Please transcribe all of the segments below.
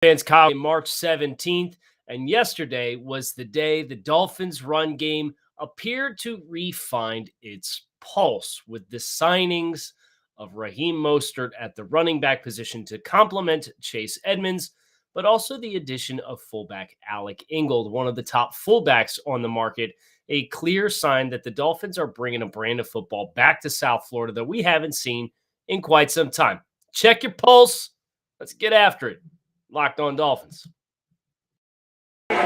Fans Kyle, March 17th, and yesterday was the day the Dolphins' run game appeared to re-find its pulse with the signings of Raheem Mostert at the running back position to complement Chase Edmonds, but also the addition of fullback Alec Ingold, one of the top fullbacks on the market, a clear sign that the Dolphins are bringing a brand of football back to South Florida that we haven't seen in quite some time. Check your pulse. Let's get after it. Locked On Dolphins. You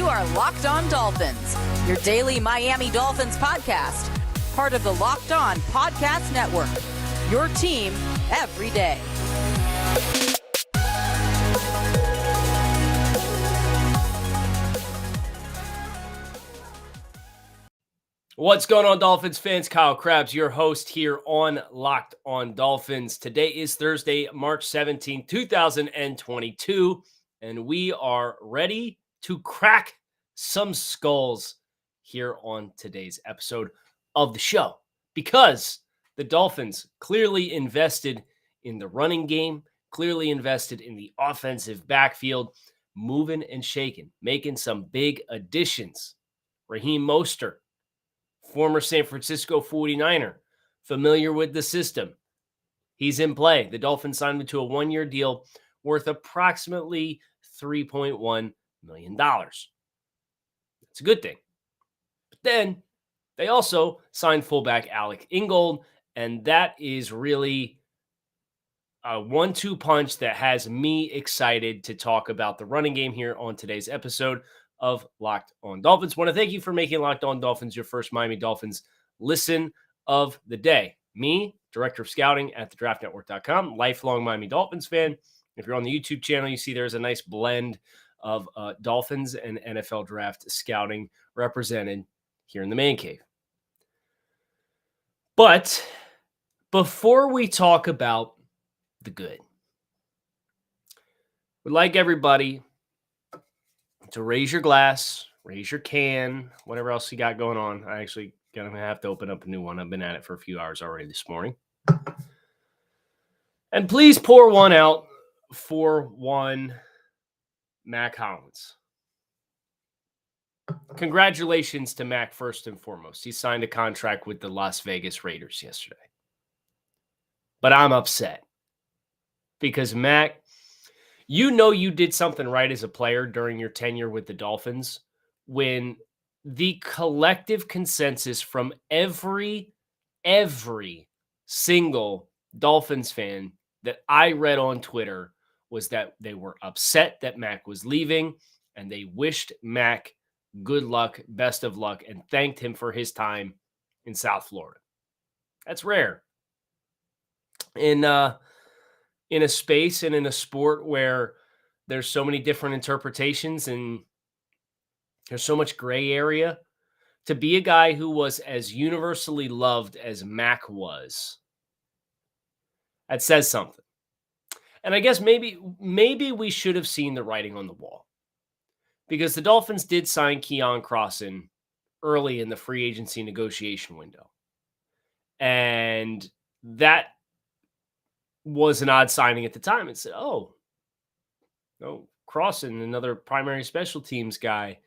are Locked On Dolphins, your daily Miami Dolphins podcast, part of the Locked On Podcast Network, your team every day. What's going on, Dolphins fans? Kyle Krabs, your host here on Locked On Dolphins. Today is Thursday, March 17, 2022, and we are ready to crack some skulls here on today's episode of the show because the Dolphins clearly invested in the running game, clearly invested in the offensive backfield, moving and shaking, making some big additions. Raheem Mostert, former San Francisco 49er, familiar with the system. He's in play. The Dolphins signed him to a one-year deal worth approximately $3.1 million. That's a good thing. But then they also signed fullback Alec Ingold, and that is really a 1-2 punch that has me excited to talk about the running game here on today's episode of Locked On Dolphins. Want to thank you for making Locked On Dolphins your first Miami Dolphins listen of the day. Me, Director of Scouting at thedraftnetwork.com, lifelong Miami Dolphins fan. If you're on the YouTube channel, you see there's a nice blend of Dolphins and NFL draft scouting represented here in the man cave. But before we talk about the good, we'd like everybody to raise your glass, raise your can, whatever else you got going on. I actually going to have to open up a new one. I've been at it for a few hours already this morning. And please pour one out for one Mack Collins. Congratulations to Mack first and foremost. He signed a contract with the Las Vegas Raiders yesterday. But I'm upset because Mack, you know you did something right as a player during your tenure with the Dolphins when the collective consensus from every single Dolphins fan that I read on Twitter was that they were upset that Mack was leaving and they wished Mack good luck, best of luck, and thanked him for his time in South Florida. That's rare. In a space and in a sport where there's so many different interpretations and there's so much gray area, to be a guy who was as universally loved as Mack was, that says something. And I guess maybe we should have seen the writing on the wall because the Dolphins did sign Keon Crossan early in the free agency negotiation window. And that was an odd signing at the time. It said, oh, no, Crossan, another primary special teams guy.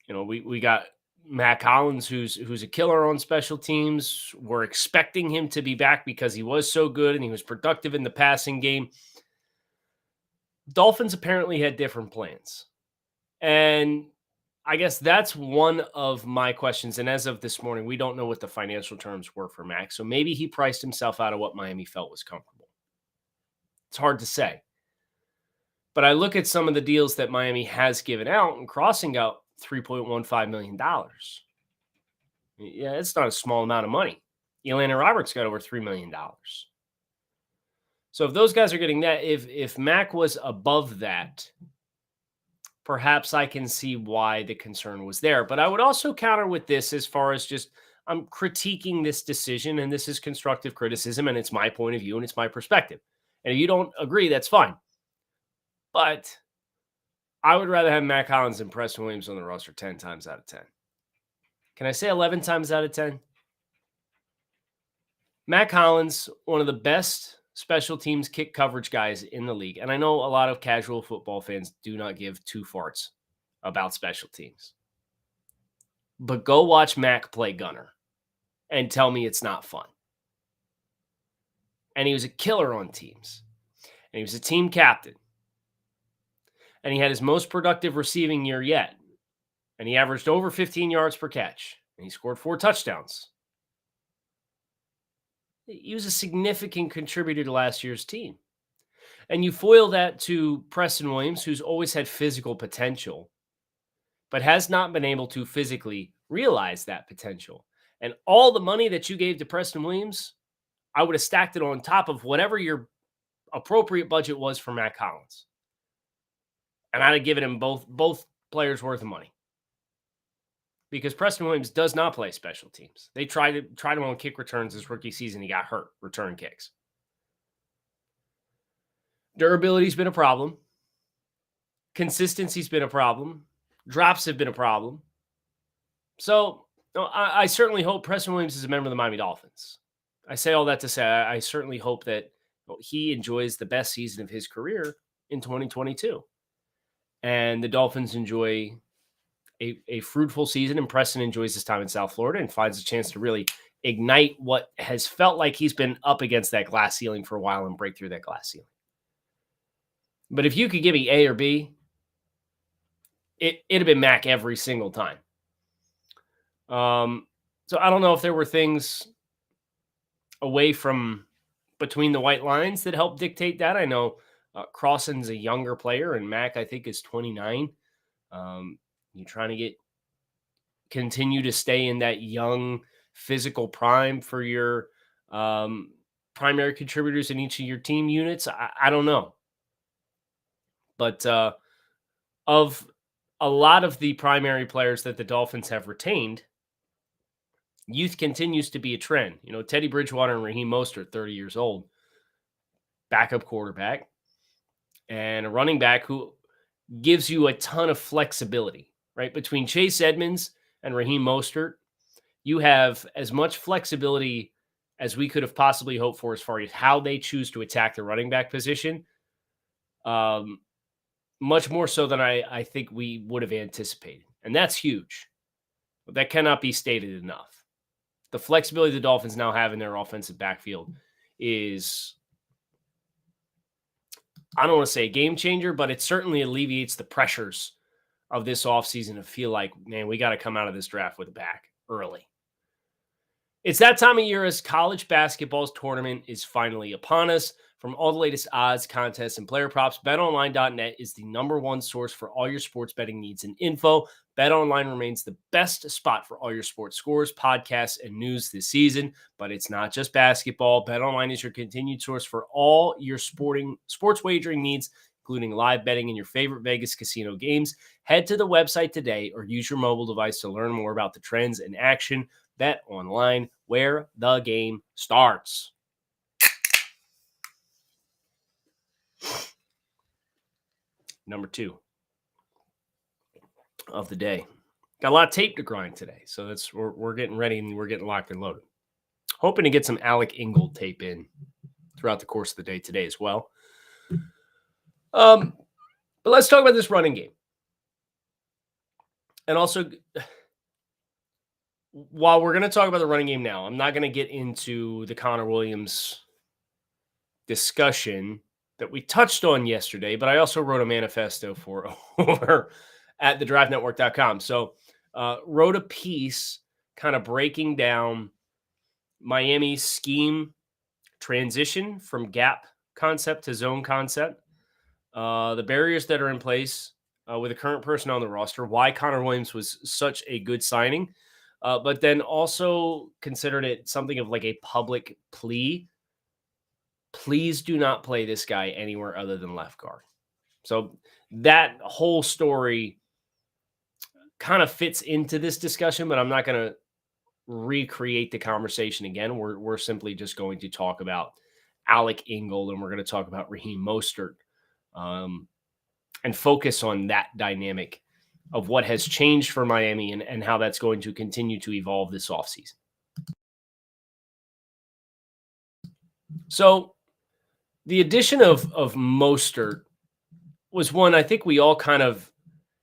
You know, we got Mack Collins, who's a killer on special teams. We're expecting him to be back because he was so good and he was productive in the passing game. Dolphins apparently had different plans. And I guess that's one of my questions. And as of this morning, we don't know what the financial terms were for Mack. So maybe he priced himself out of what Miami felt was comfortable. It's hard to say. But I look at some of the deals that Miami has given out, and Crossan got $3.15 million. Yeah, it's not a small amount of money. Elena Roberts got over $3 million. So if those guys are getting that, if Mack was above that, perhaps I can see why the concern was there. But I would also counter with this as far as just I'm critiquing this decision, and this is constructive criticism, and it's my point of view, and it's my perspective. And if you don't agree, that's fine. But I would rather have Mack Collins than Preston Williams on the roster 10 times out of 10. Can I say 11 times out of 10? Mack Collins, one of the best special teams kick coverage guys in the league. And I know a lot of casual football fans do not give two farts about special teams. But go watch Mack play gunner and tell me it's not fun. And he was a killer on teams. And he was a team captain. And he had his most productive receiving year yet. And he averaged over 15 yards per catch. And he scored 4 touchdowns. He was a significant contributor to last year's team. And you foil that to Preston Williams, who's always had physical potential, but has not been able to physically realize that potential. And all the money that you gave to Preston Williams, I would have stacked it on top of whatever your appropriate budget was for Mack Collins. And I'd have given him both players worth of money. Because Preston Williams does not play special teams. They tried him on kick returns his rookie season. He got hurt, return kicks. Durability's been a problem. Consistency's been a problem. Drops have been a problem. So I certainly hope Preston Williams is a member of the Miami Dolphins. I say all that to say I certainly hope that he enjoys the best season of his career in 2022. And the Dolphins enjoy a fruitful season, and Preston enjoys his time in South Florida and finds a chance to really ignite what has felt like he's been up against that glass ceiling for a while and break through that glass ceiling. But if you could give me A or B, it'd have been Mack every single time. So I don't know if there were things away from between the white lines that helped dictate that. I know Crossan's a younger player, and Mack, I think, is 29. You're trying to continue to stay in that young physical prime for your primary contributors in each of your team units. I don't know. But of a lot of the primary players that the Dolphins have retained, youth continues to be a trend. You know, Teddy Bridgewater and Raheem Mostert, 30 years old, backup quarterback, and a running back who gives you a ton of flexibility. Right? Between Chase Edmonds and Raheem Mostert, you have as much flexibility as we could have possibly hoped for as far as how they choose to attack the running back position. Much more so than I think we would have anticipated. And that's huge. But that cannot be stated enough. The flexibility the Dolphins now have in their offensive backfield is, I don't want to say a game changer, but it certainly alleviates the pressures of this offseason to feel like, man, we got to come out of this draft with a back early. It's that time of year as college basketball's tournament is finally upon us. From all the latest odds, contests, and player props, BetOnline.net is the #1 source for all your sports betting needs and info. BetOnline remains the best spot for all your sports scores, podcasts, and news this season. But it's not just basketball. BetOnline is your continued source for all your sports wagering needs, including live betting in your favorite Vegas casino games. Head to the website today or use your mobile device to learn more about the trends in action. Bet online, where the game starts. Number 2 of the day. Got a lot of tape to grind today, so we're getting ready and we're getting locked and loaded. Hoping to get some Alec Ingold tape in throughout the course of the day today as well. But let's talk about this running game. And also, while we're going to talk about the running game now, I'm not going to get into the Connor Williams discussion that we touched on yesterday, but I also wrote a manifesto for over at thedraftnetwork.com. So wrote a piece kind of breaking down Miami's scheme transition from gap concept to zone concept, the barriers that are in place with the current personnel on the roster, why Connor Williams was such a good signing, but then also considered it something of like a public plea. Please do not play this guy anywhere other than left guard. So that whole story kind of fits into this discussion, but I'm not going to recreate the conversation again. We're simply just going to talk about Alec Ingold, and we're going to talk about Raheem Mostert, and focus on that dynamic of what has changed for Miami and how that's going to continue to evolve this offseason. So the addition of Mostert was one I think we all kind of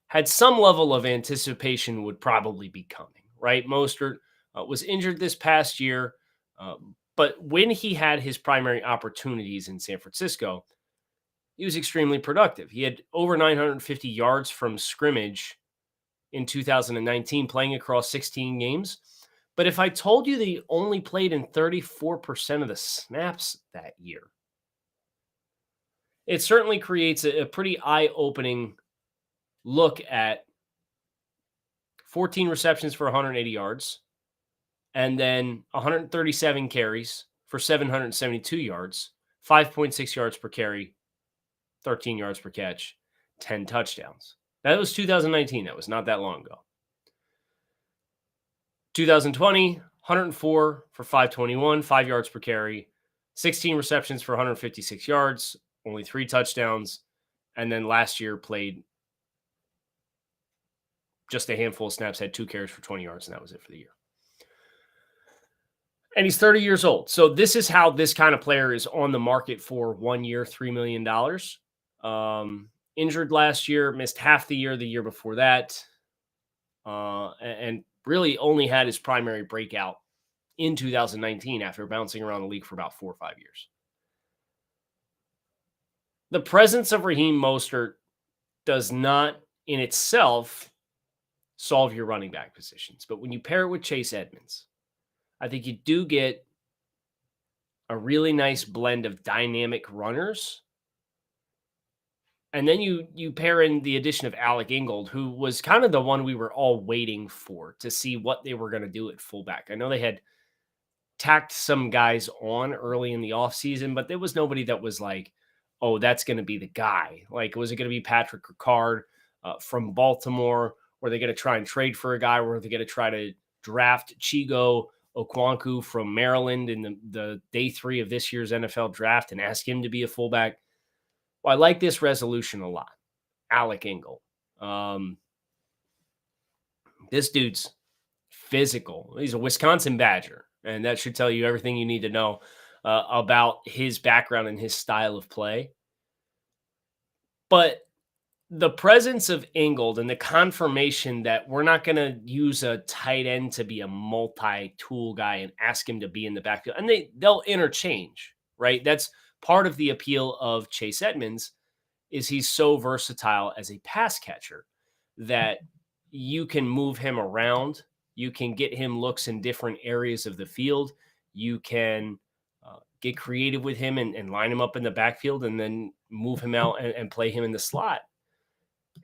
had some level of anticipation would probably be coming, right? Mostert was injured this past year, but when he had his primary opportunities in San Francisco, he was extremely productive. He had over 950 yards from scrimmage in 2019, playing across 16 games. But if I told you that he only played in 34% of the snaps that year, it certainly creates a pretty eye-opening look at 14 receptions for 180 yards, and then 137 carries for 772 yards, 5.6 yards per carry, 13 yards per catch, 10 touchdowns. That was 2019. That was not that long ago. 2020, 104 for 521, 5 yards per carry, 16 receptions for 156 yards, only 3 touchdowns. And then last year played just a handful of snaps, had 2 carries for 20 yards, and that was it for the year. And he's 30 years old. So this is how this kind of player is on the market for 1 year, $3 million. Injured last year, missed half the year before that, and really only had his primary breakout in 2019 after bouncing around the league for about 4 or 5 years. The presence of Raheem Mostert does not in itself solve your running back positions. But when you pair it with Chase Edmonds, I think you do get a really nice blend of dynamic runners. And then you pair in the addition of Alec Ingold, who was kind of the one we were all waiting for to see what they were going to do at fullback. I know they had tacked some guys on early in the offseason, but there was nobody that was like, oh, that's going to be the guy. Like, was it going to be Patrick Ricard from Baltimore? Were they going to try and trade for a guy? Were they going to try to draft Chigo Okwanku from Maryland in the day 3 of this year's NFL draft and ask him to be a fullback? Well, I like this resolution a lot. Alec Ingold. This dude's physical. He's a Wisconsin Badger, and that should tell you everything you need to know about his background and his style of play. But the presence of Ingold and the confirmation that we're not going to use a tight end to be a multi-tool guy and ask him to be in the backfield, and they'll interchange, right? That's part of the appeal of Chase Edmonds is he's so versatile as a pass catcher that you can move him around. You can get him looks in different areas of the field. You can get creative with him and line him up in the backfield and then move him out and play him in the slot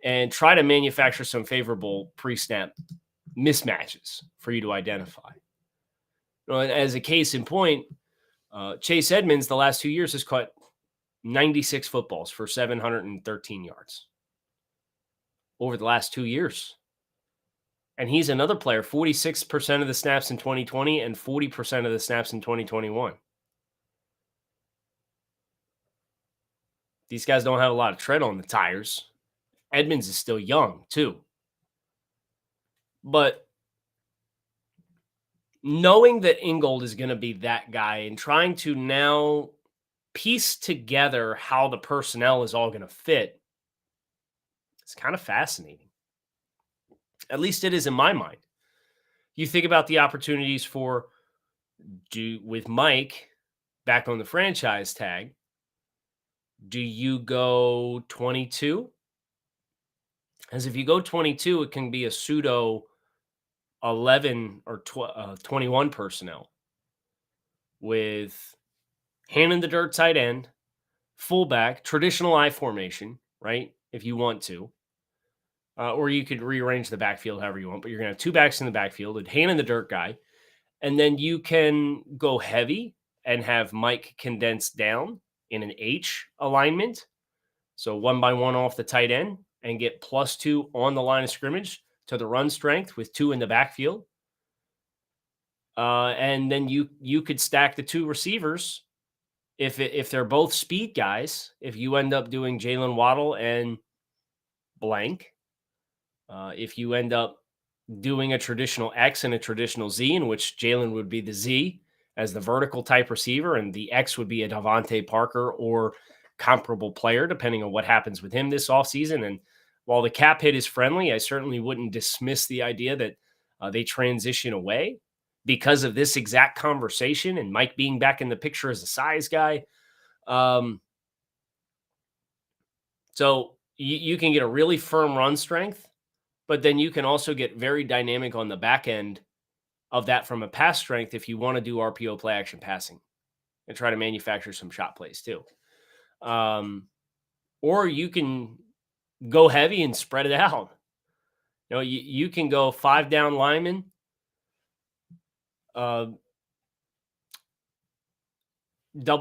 and try to manufacture some favorable pre-snap mismatches for you to identify. And as a case in point, Chase Edmonds, the last 2 years, has caught 96 footballs for 713 yards over the last 2 years. And he's another player, 46% of the snaps in 2020 and 40% of the snaps in 2021. These guys don't have a lot of tread on the tires. Edmonds is still young, too. But knowing that Ingold is going to be that guy and trying to now piece together how the personnel is all going to fit, it's kind of fascinating. At least it is in my mind. You think about the opportunities with Mike back on the franchise tag. Do you go 22? As if you go 22, it can be a pseudo 11 or 21 personnel with hand in the dirt tight end, fullback, traditional I formation, right? If you want to. Or you could rearrange the backfield however you want, but you're going to have 2 backs in the backfield, a hand in the dirt guy. And then you can go heavy and have Mike condensed down in an H alignment. So 1 by 1 off the tight end and get +2 on the line of scrimmage to the run strength with 2 in the backfield. And then you could stack the 2 receivers if they're both speed guys. If you end up doing Jalen Waddle and blank, if you end up doing a traditional X and a traditional Z, in which Jalen would be the Z as the vertical type receiver, and the X would be a Devontae Parker or comparable player, depending on what happens with him this offseason. And while the cap hit is friendly, I certainly wouldn't dismiss the idea that they transition away because of this exact conversation and Mike being back in the picture as a size guy. So you can get a really firm run strength, but then you can also get very dynamic on the back end of that from a pass strength if you want to do RPO play action passing and try to manufacture some shot plays too. Or you can go heavy and spread it out. You can go 5 down linemen, double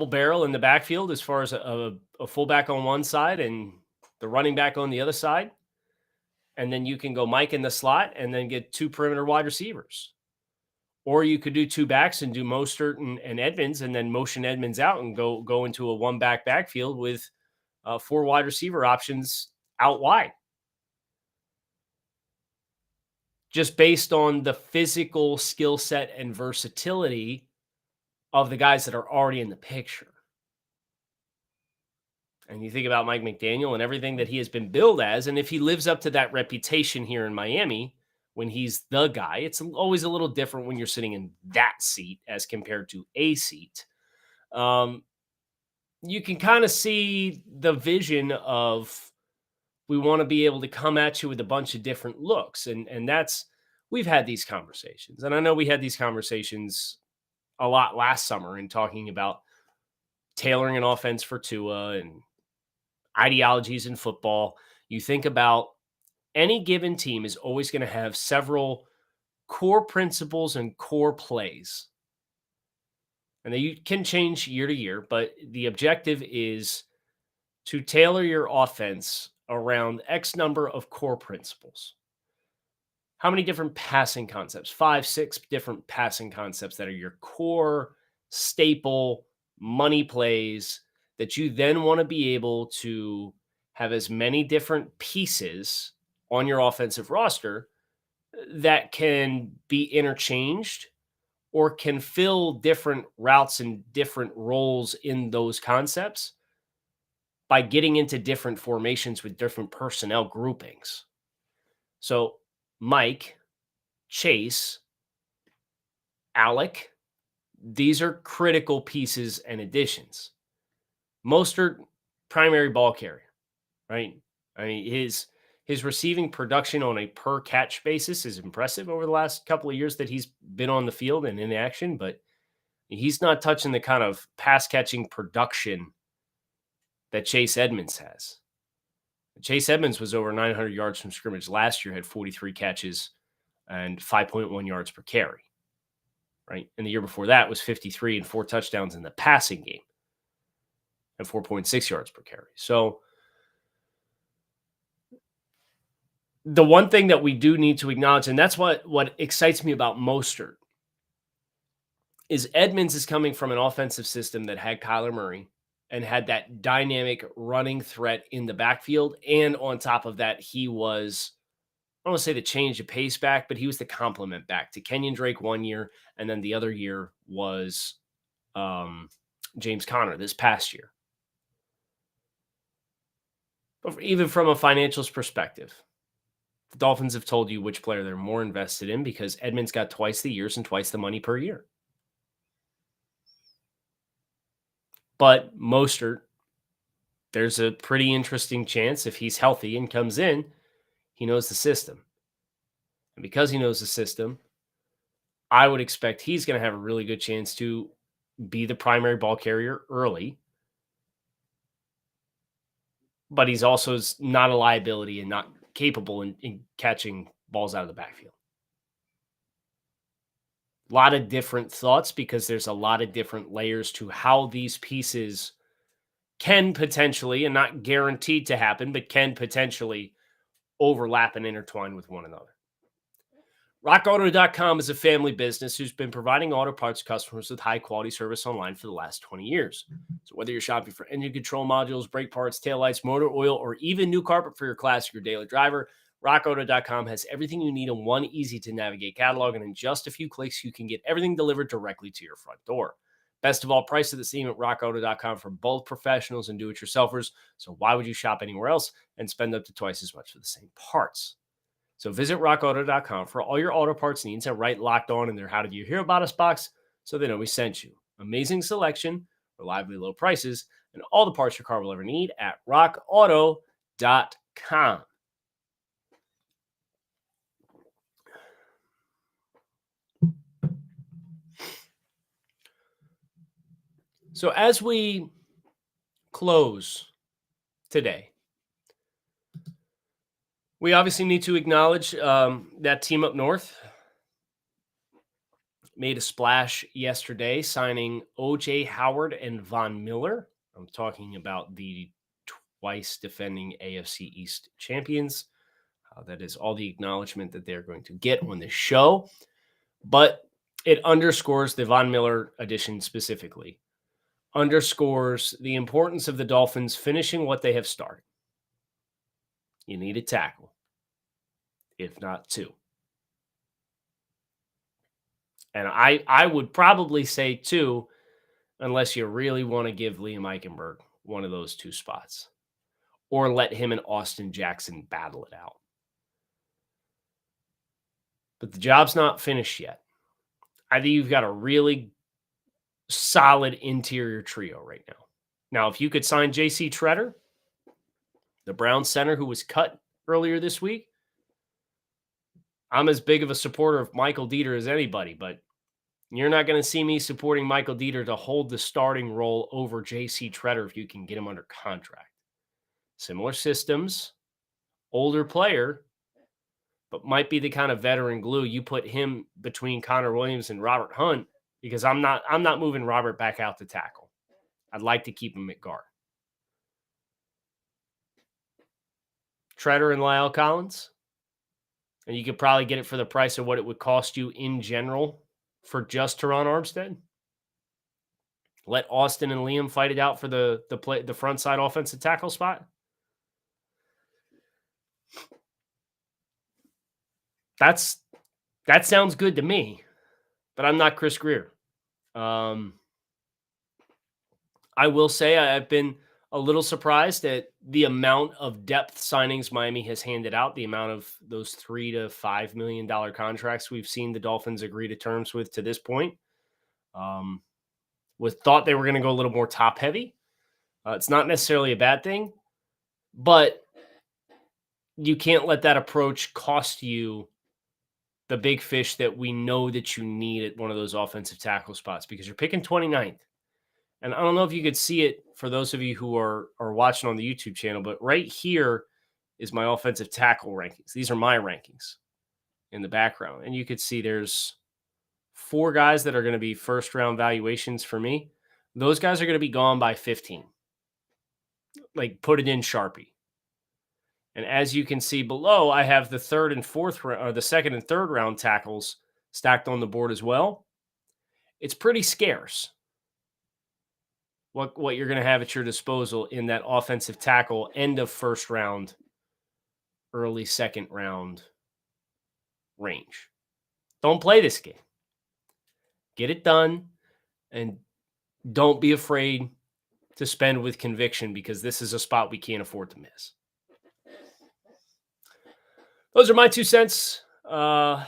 barrel in the backfield as far as a fullback on one side and the running back on the other side. And then you can go Mike in the slot and then get 2 perimeter wide receivers. Or you could do 2 backs and do Mostert and Edmonds and then motion Edmonds out and go into a 1-back backfield with 4 wide receiver options out wide. Just based on the physical skill set and versatility of the guys that are already in the picture. And you think about Mike McDaniel and everything that he has been billed as, and if he lives up to that reputation here in Miami, when he's the guy, it's always a little different when you're sitting in that seat as compared to a seat. You can kind of see the vision of we want to be able to come at you with a bunch of different looks. And that's, we've had these conversations. And I know we had these conversations a lot last summer in talking about tailoring an offense for Tua and ideologies in football. You think about any given team is always going to have several core principles and core plays. And they can change year to year, but the objective is to tailor your offense around X number of core principles. How many different passing concepts? 5, 6 different passing concepts that are your core, staple, money plays that you then want to be able to have as many different pieces on your offensive roster that can be interchanged or can fill different routes and different roles in those concepts by getting into different formations with different personnel groupings. So Mike, Chase, Alec, these are critical pieces and additions. Mostert, primary ball carrier, right? I mean, his receiving production on a per catch basis is impressive over the last couple of years that he's been on the field and in action, but he's not touching the kind of pass catching production that Chase Edmonds has. Chase Edmonds was over 900 yards from scrimmage last year, had 43 catches and 5.1 yards per carry, right? And the year before that was 53 and 4 touchdowns in the passing game and 4.6 yards per carry. So the one thing that we do need to acknowledge, and that's what excites me about Mostert, is Edmonds is coming from an offensive system that had Kyler Murray and had that dynamic running threat in the backfield. And on top of that, he was, I don't want to say the change of pace back, but he was the complement back to Kenyon Drake one year. And then the other year was James Conner this past year. But even from a financials perspective, the Dolphins have told you which player they're more invested in because Edmonds got twice the years and twice the money per year. But Mostert, there's a pretty interesting chance if he's healthy and comes in, he knows the system. And because he knows the system, I would expect he's going to have a really good chance to be the primary ball carrier early. But he's also not a liability and not capable in catching balls out of the backfield. A lot of different thoughts because there's a lot of different layers to how these pieces can potentially, and not guaranteed to happen, but can potentially overlap and intertwine with one another. RockAuto.com is a family business who's been providing auto parts customers with high-quality service online for the last 20 years. So whether you're shopping for engine control modules, brake parts, taillights, motor oil, or even new carpet for your classic or daily driver, RockAuto.com has everything you need in one easy-to-navigate catalog, and in just a few clicks, you can get everything delivered directly to your front door. Best of all, prices are the same at RockAuto.com for both professionals and do-it-yourselfers, so why would you shop anywhere else and spend up to twice as much for the same parts? So visit RockAuto.com for all your auto parts needs and write Locked On in their How Did You Hear About Us box so they know we sent you. Amazing selection, reliably low prices, and all the parts your car will ever need at RockAuto.com. So as we close today, we obviously need to acknowledge that team up north made a splash yesterday, signing O.J. Howard and Von Miller. I'm talking about the twice defending AFC East champions. That is all the acknowledgement that they're going to get on this show. But it underscores the Von Miller addition specifically. Underscores the importance of the Dolphins finishing what they have started. You need a tackle, if not two. And I would probably say two, unless you really want to give Liam Eichenberg one of those two spots, or let him and Austin Jackson battle it out. But the job's not finished yet. I think you've got a really solid interior trio right now. Now, if you could sign J.C. Tretter, the Browns center who was cut earlier this week, I'm as big of a supporter of Michael Dieter as anybody, but you're not going to see me supporting Michael Dieter to hold the starting role over J.C. Tretter if you can get him under contract. Similar systems, older player, but might be the kind of veteran glue. You put him between Connor Williams and Robert Hunt, because I'm not moving Robert back out to tackle. I'd like to keep him at guard. Tretter and Lyle Collins, and you could probably get it for the price of what it would cost you in general for just Teron Armstead. Let Austin and Liam fight it out for the front side offensive tackle spot. That sounds good to me, but I'm not Chris Greer. I will say I've been a little surprised at the amount of depth signings Miami has handed out, the amount of those $3 to $5 million contracts we've seen the Dolphins agree to terms with to this point. Thought they were going to go a little more top heavy. It's not necessarily a bad thing, but you can't let that approach cost you the big fish that we know that you need at one of those offensive tackle spots, because you're picking 29th. And I don't know if you could see it for those of you who are watching on the YouTube channel, but right here is my offensive tackle rankings. These are my rankings in the background. And you could see there's 4 guys that are going to be first-round valuations for me. Those guys are going to be gone by 15. Like, put it in Sharpie. And as you can see below, I have the the second and third round tackles stacked on the board as well. It's pretty scarce what you're going to have at your disposal in that offensive tackle end of first round, early second round range. Don't play this game. Get it done, and don't be afraid to spend with conviction, because this is a spot we can't afford to miss. Those are my 2 cents. But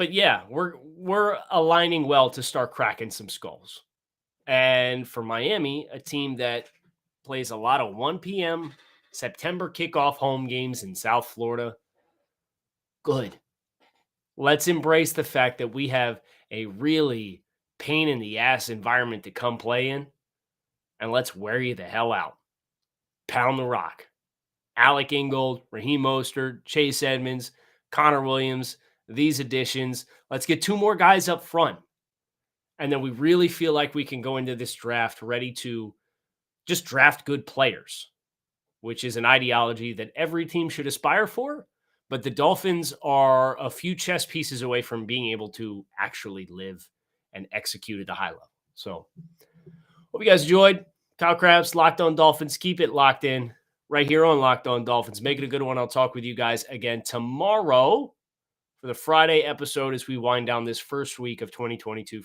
yeah, we're aligning well to start cracking some skulls. And for Miami, a team that plays a lot of 1 p.m. September kickoff home games in South Florida, good. Let's embrace the fact that we have a really pain-in-the-ass environment to come play in, and let's wear you the hell out. Pound the rock. Alec, Ingold, Raheem Mostert, Chase Edmonds, Connor Williams, these additions. Let's get 2 more guys up front. And then we really feel like we can go into this draft ready to just draft good players, which is an ideology that every team should aspire for. But the Dolphins are a few chess pieces away from being able to actually live and execute at a high level. So hope you guys enjoyed. Kyle Krabs, Locked On Dolphins. Keep it locked in. right here on Locked On Dolphins. Make it a good one. I'll talk with you guys again tomorrow for the Friday episode as we wind down this first week of 2022